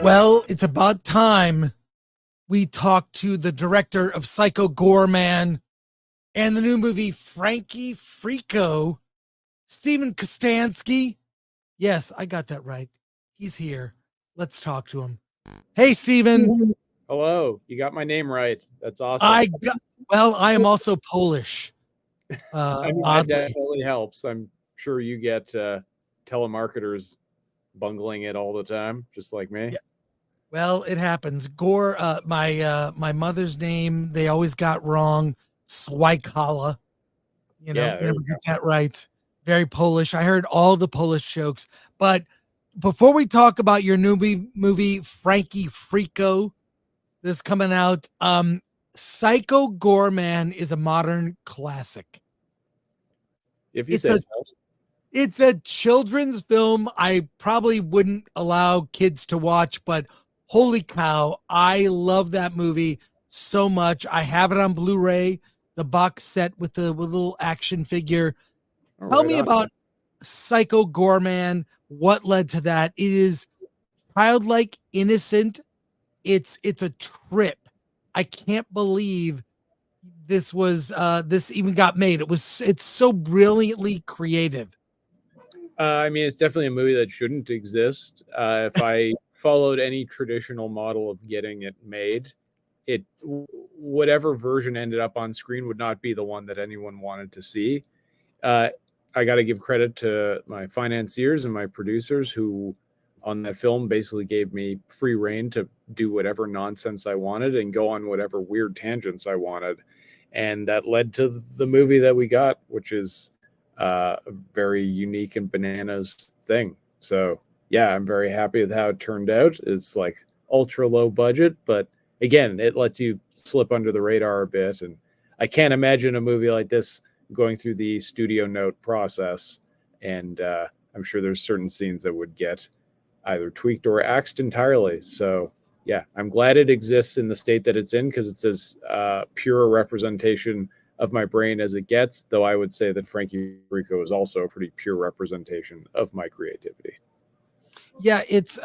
Well, it's about time we talk to the director of Psycho Gorman and the new movie Frankie Freako, Steven Kostanski. Yes, I got that right. He's here. Let's talk to him. Hey, Steven. Hello, you got my name right. That's awesome. I am also Polish. I mean, that definitely helps. I'm sure you get telemarketers bungling it all the time, just like me. Yeah. Well, it happens. Gore, my mother's name, they always got wrong. Swajkala. You never get that right. Very Polish. I heard all the Polish jokes. But before we talk about your new movie Frankie Freako, that's coming out, Psycho Gorman is a modern classic. If you say so. It's a children's film. I probably wouldn't allow kids to watch, but holy cow, I love that movie so much. I have it on Blu-ray, the box set with the little action figure. Tell me about Psycho Gorman. What led to that? It is childlike, innocent. It's a trip. I can't believe this even got made. It's so brilliantly creative. I mean, it's definitely a movie that shouldn't exist. If I followed any traditional model of getting it made, whatever version ended up on screen would not be the one that anyone wanted to see. I got to give credit to my financiers and my producers who on that film basically gave me free reign to do whatever nonsense I wanted and go on whatever weird tangents I wanted. And that led to the movie that we got, which is a very unique and bananas thing. So yeah, I'm very happy with how it turned out. It's like ultra low budget, but again, it lets you slip under the radar a bit. And I can't imagine a movie like this going through the studio note process. And I'm sure there's certain scenes that would get either tweaked or axed entirely. So yeah, I'm glad it exists in the state that it's in because it's as pure a representation of my brain as it gets, though I would say that Frankie Freako is also a pretty pure representation of my creativity. Yeah, it's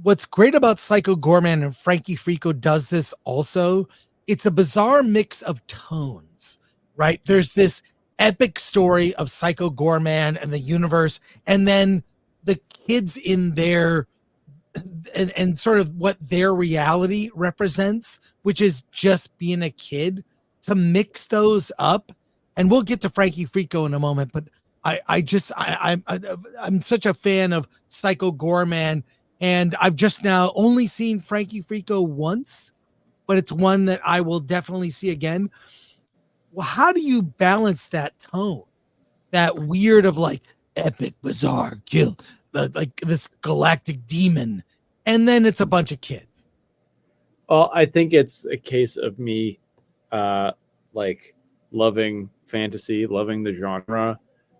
what's great about Psycho Gorman, and Frankie Freako does this also, it's a bizarre mix of tones, right? There's this epic story of Psycho Gorman and the universe, and then the kids in their and sort of what their reality represents, which is just being a kid. To mix those up, and we'll get to Frankie Freako in a moment, but I'm such a fan of Psycho Gorman, and I've just now only seen Frankie Freako once, but it's one that I will definitely see again. Well, how do you balance that tone, that weird of like epic, bizarre kill, like this galactic demon, and then it's a bunch of kids? Well, I think it's a case of me like loving fantasy, loving the genre.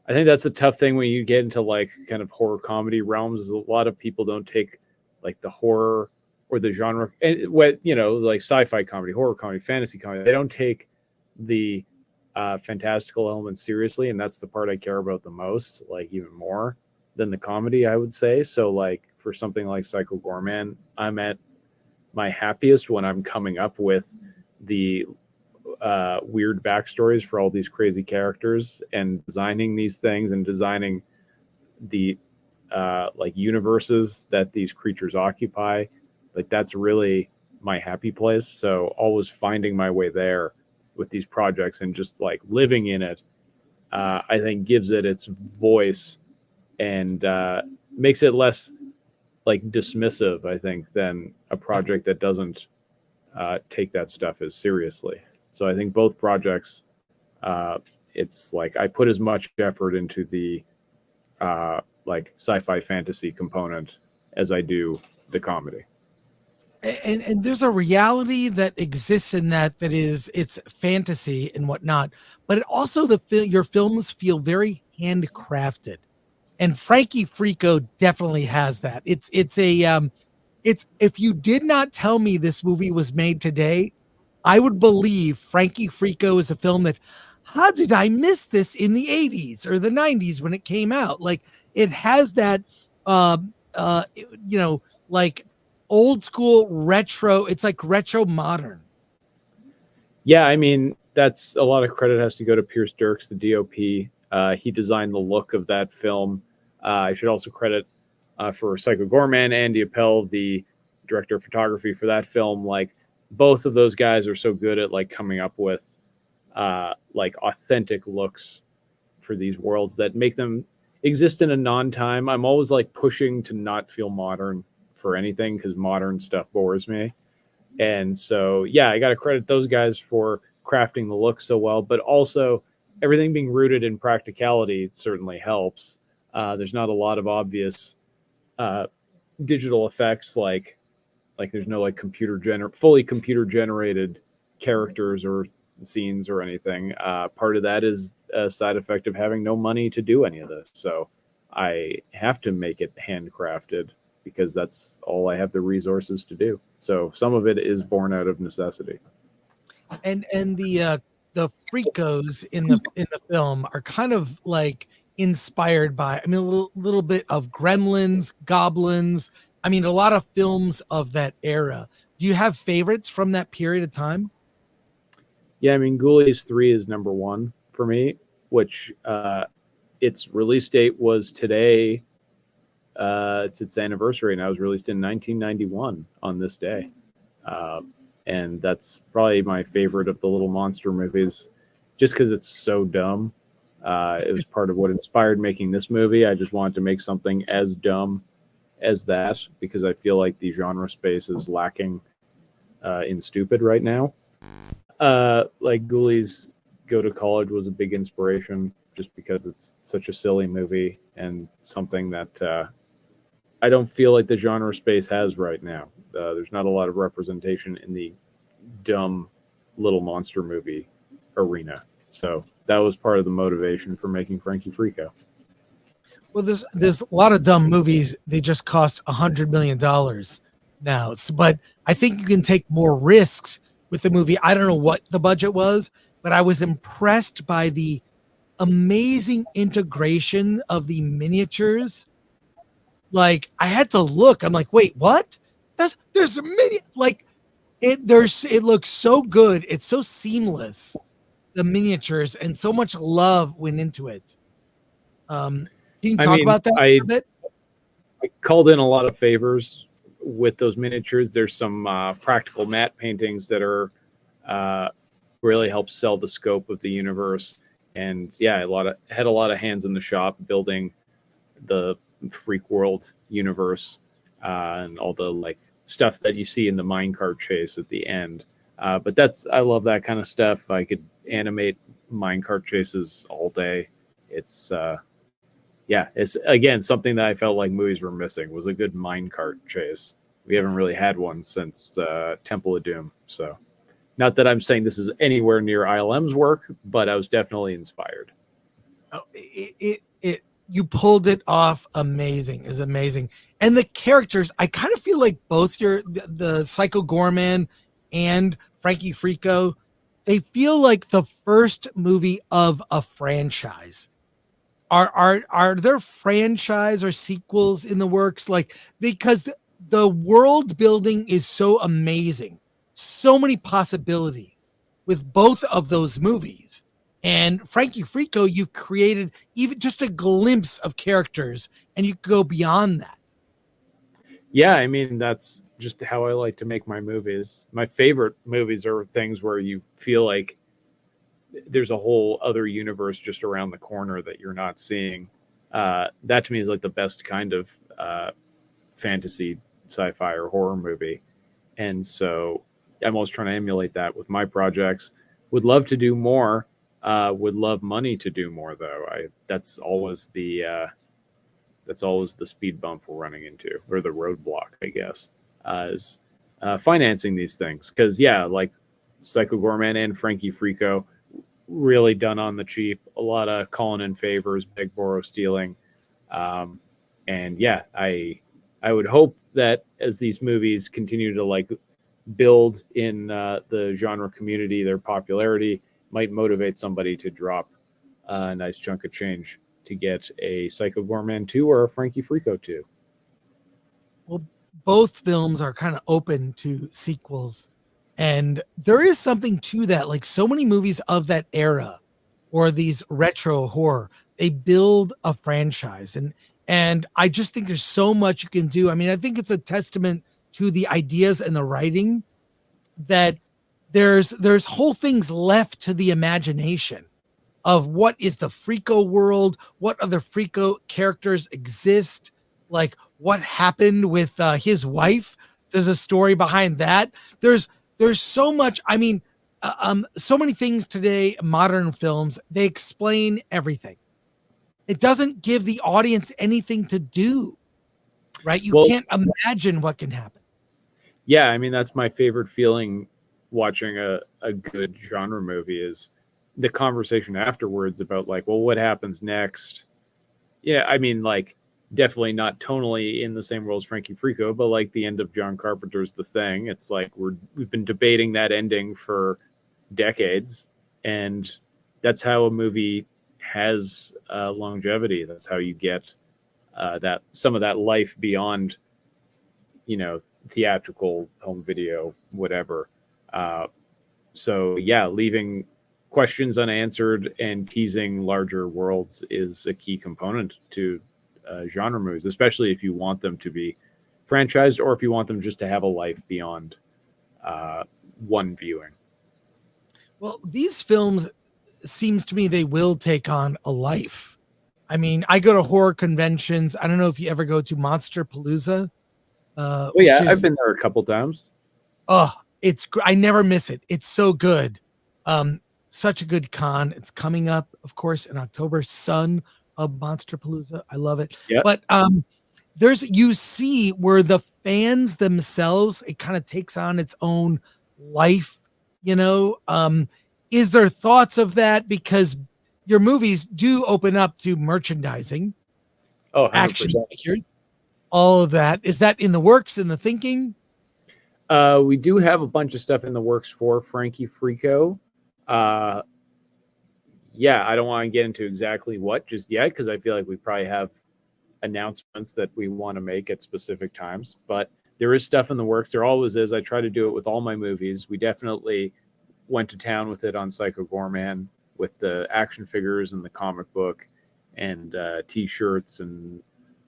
I think that's a tough thing when you get into like kind of horror comedy realms. Is a lot of people don't take like the horror or the genre and what like sci-fi comedy, horror comedy, fantasy comedy. They don't take the fantastical elements seriously, and that's the part I care about the most, like even more than the comedy, I would say. So like for something like Psycho Gorman, I'm at my happiest when I'm coming up with the weird backstories for all these crazy characters and designing these things and designing the like universes that these creatures occupy. Like that's really my happy place. So always finding my way there with these projects and just like living in it, I think gives it its voice and makes it less like dismissive, I think, than a project that doesn't take that stuff as seriously. So I think both projects, it's like I put as much effort into the like sci-fi fantasy component as I do the comedy. And there's a reality that exists in that is it's fantasy and whatnot, but it also your films feel very handcrafted, and Frankie Freako definitely has that. It's if you did not tell me this movie was made today, I would believe Frankie Freako is a film that, how did I miss this in the 80s or the 90s when it came out? Like it has that, like old school retro. It's like retro modern. Yeah, I mean, that's a lot of credit has to go to Pierce Dirks, the DOP. He designed the look of that film. I should also credit for Psycho Gorman, Andy Appel, the director of photography for that film. Like both of those guys are so good at like coming up with like authentic looks for these worlds that make them exist in a non-time. I'm always like pushing to not feel modern for anything because modern stuff bores me. And so, yeah, I got to credit those guys for crafting the look so well, but also everything being rooted in practicality certainly helps. There's not a lot of obvious uh, digital effects like there's no like fully computer generated characters or scenes or anything. Part of that is a side effect of having no money to do any of this. So I have to make it handcrafted because that's all I have the resources to do. So some of it is born out of necessity. And the Freakos in the film are kind of like inspired by, I mean, a little bit of Gremlins, Goblins. I mean, a lot of films of that era. Do you have favorites from that period of time? Yeah, I mean, Ghoulies 3 is number one for me, which its release date was today. It's its anniversary, and I was released in 1991 on this day. Uh, and that's probably my favorite of the little monster movies, just because it's so dumb. It was part of what inspired making this movie. I just wanted to make something as dumb as that because I feel like the genre space is lacking in stupid right now. Like Ghoulies Go to College was a big inspiration just because it's such a silly movie and something that I don't feel like the genre space has right now. There's not a lot of representation in the dumb little monster movie arena. So that was part of the motivation for making Frankie Freako. Well, there's a lot of dumb movies. They just cost $100 million now. But I think you can take more risks with the movie. I don't know what the budget was, but I was impressed by the amazing integration of the miniatures. Like I had to look. I'm like, wait, what? There's a mini like it looks so good. It's so seamless, the miniatures, and so much love went into it. Um, can you I talk mean, about that a bit? I called in a lot of favors with those miniatures. There's some practical matte paintings that are uh, really help sell the scope of the universe. And yeah, had a lot of hands in the shop building the Freak World universe and all the like stuff that you see in the minecart chase at the end. But I love that kind of stuff. I could animate minecart chases all day. It's yeah, it's again something that I felt like movies were missing was a good minecart chase. We haven't really had one since Temple of Doom. So, not that I'm saying this is anywhere near ILM's work, but I was definitely inspired. Oh, you pulled it off amazing. Is amazing. And the characters, I kind of feel like both the Psycho Gorman and Frankie Freako, they feel like the first movie of a franchise. Are there franchise or sequels in the works? Like because the world building is so amazing, so many possibilities with both of those movies. And Frankie Freako, you've created even just a glimpse of characters, and you go beyond that. Yeah, I mean that's just how I like to make my movies. My favorite movies are things where you feel like there's a whole other universe just around the corner that you're not seeing. That to me is like the best kind of fantasy, sci-fi, or horror movie. And so I'm always trying to emulate that with my projects. Would love to do more. Would love money to do more though. That's always the speed bump we're running into, or the roadblock, I guess, is financing these things. Because yeah, like Psycho Gorman and Frankie Freako, really done on the cheap. A lot of calling in favors, big borrow stealing, and yeah, I would hope that as these movies continue to like build in the genre community, their popularity might motivate somebody to drop a nice chunk of change to get a Psycho Gorman 2 or a Frankie Freako 2. Well, both films are kind of open to sequels. And there is something to that. Like so many movies of that era or these retro horror, they build a franchise. And I just think there's so much you can do. I mean, I think it's a testament to the ideas and the writing that there's whole things left to the imagination of what is the Freako world, what other Freako characters exist, like what happened with his wife. There's a story behind that. There's so much. I mean, so many things today. Modern films, they explain everything. It doesn't give the audience anything to do, right? You can't imagine what can happen. Yeah, I mean that's my favorite feeling watching a good genre movie is the conversation afterwards about like, well, what happens next? Yeah, I mean, like definitely not tonally in the same world as Frankie Freako, but like the end of John Carpenter's The Thing. It's like we've been debating that ending for decades, and that's how a movie has longevity. That's how you get that some of that life beyond, theatrical, home video, whatever. So yeah, leaving questions unanswered and teasing larger worlds is a key component to genre movies, especially if you want them to be franchised or if you want them just to have a life beyond one viewing. Well, these films seems to me they will take on a life. I mean, I go to horror conventions. I don't know if you ever go to Monster Palooza. I've been there a couple times. Oh, I never miss it. It's so good. Such a good con. It's coming up, of course, in October. Son of Monster Palooza. I love it. Yep. But you see where the fans themselves, it kind of takes on its own life, is there thoughts of that? Because your movies do open up to merchandising, action figures, all of that. Is that in the works, in the thinking? We do have a bunch of stuff in the works for Frankie Freako. I don't want to get into exactly what just yet because I feel like we probably have announcements that we want to make at specific times. But there is stuff in the works. There always is. I try to do it with all my movies. We definitely went to town with it on Psycho Gorman with the action figures and the comic book and T-shirts and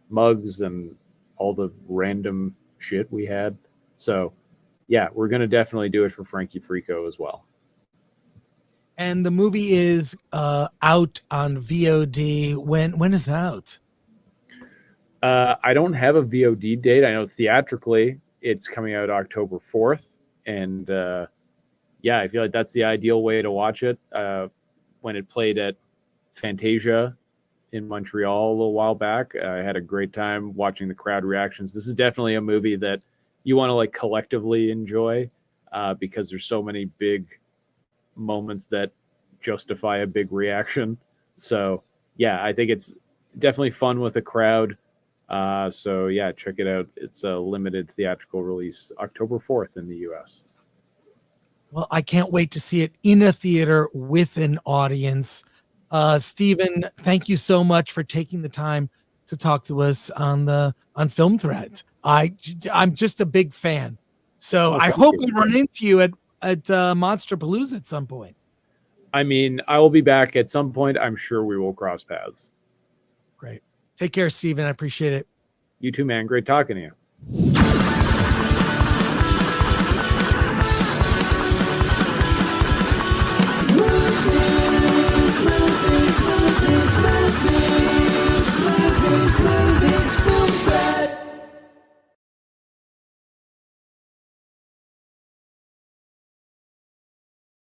mugs and all the random shit we had. So, yeah, we're going to definitely do it for Frankie Freako as well. And the movie is out on VOD. When is it out? I don't have a VOD date. I know theatrically it's coming out October 4th. And I feel like that's the ideal way to watch it. When it played at Fantasia in Montreal a little while back, I had a great time watching the crowd reactions. This is definitely a movie that you want to like collectively enjoy because there's so many big moments that justify a big reaction. So yeah, I think it's definitely fun with a crowd. Check it out. It's a limited theatrical release October 4th in the US. Well, I can't wait to see it in a theater with an audience. Steven, thank you so much for taking the time to talk to us on Film Threat. I'm just a big fan. So I hope we run into you at Monster Palooza at some point. I mean, I will be back at some point. I'm sure we will cross paths. Great. Take care, Steven. I appreciate it. You too, man. Great talking to you.